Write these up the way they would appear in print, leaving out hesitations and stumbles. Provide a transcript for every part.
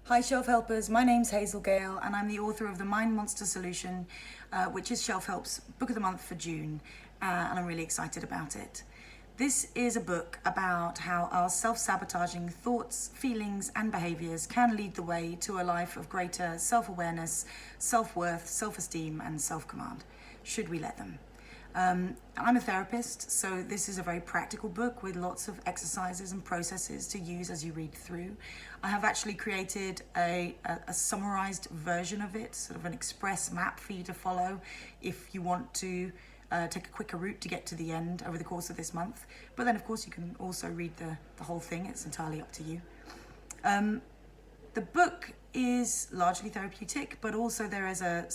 Hi Shelf Helpers, my name's Hazel Gale and I'm the author of The Mind Monster Solution, which is Shelf Help's Book of the Month for June, and I'm really excited about it. This is a book about how our self-sabotaging thoughts, feelings and behaviours can lead the way to a life of greater self-awareness, self-worth, self-esteem and self-command, should we let them. I'm a therapist, so this is a very practical book with lots of exercises and processes to use as you read through. I have actually created a summarized version of it, sort of an express map for you to follow if you want to take a quicker route to get to the end over the course of this month. But then of course you can also read the whole thing, it's entirely up to you. The book is largely therapeutic, but also there is a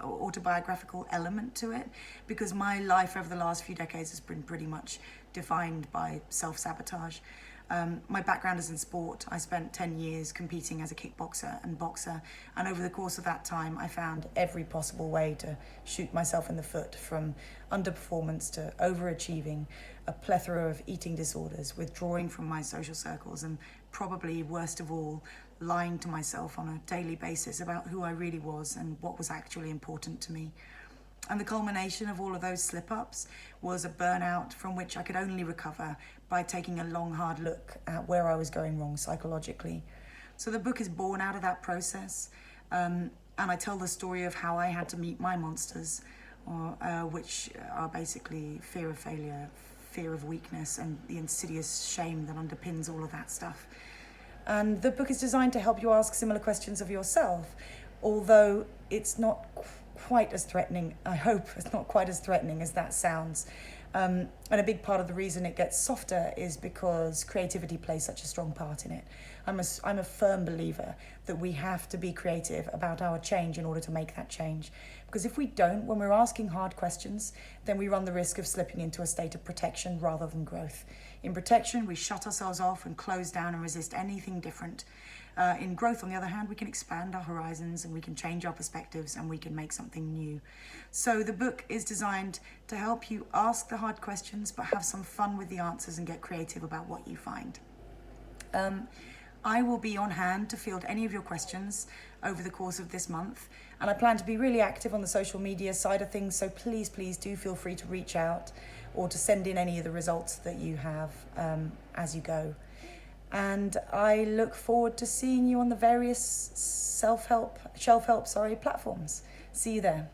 autobiographical element to it, because my life over the last few decades has been pretty much defined by self-sabotage. My background is in sport. I spent 10 years competing as a kickboxer and boxer, and over the course of that time I found every possible way to shoot myself in the foot, from underperformance to overachieving, a plethora of eating disorders, withdrawing from my social circles, and probably worst of all, lying to myself on a daily basis about who I really was and what was actually important to me. And the culmination of all of those slip-ups was a burnout from which I could only recover by taking a long, hard look at where I was going wrong psychologically. So the book is born out of that process, and I tell the story of how I had to meet my monsters, which are basically fear of failure, fear of weakness, and the insidious shame that underpins all of that stuff. And the book is designed to help you ask similar questions of yourself, although it's not quite as threatening. I hope it's not quite as threatening as that sounds. And a big part of the reason it gets softer is because creativity plays such a strong part in it. I'm a firm believer that we have to be creative about our change in order to make that change. Because if we don't, when we're asking hard questions, then we run the risk of slipping into a state of protection rather than growth. In protection, we shut ourselves off and close down and resist anything different. In growth, on the other hand, we can expand our horizons and we can change our perspectives and we can make something new. So the book is designed to help you ask the hard questions, but have some fun with the answers and get creative about what you find. I will be on hand to field any of your questions over the course of this month, and I plan to be really active on the social media side of things, so please do feel free to reach out or to send in any of the results that you have as you go. And I look forward to seeing you on the various shelf help platforms. See you there.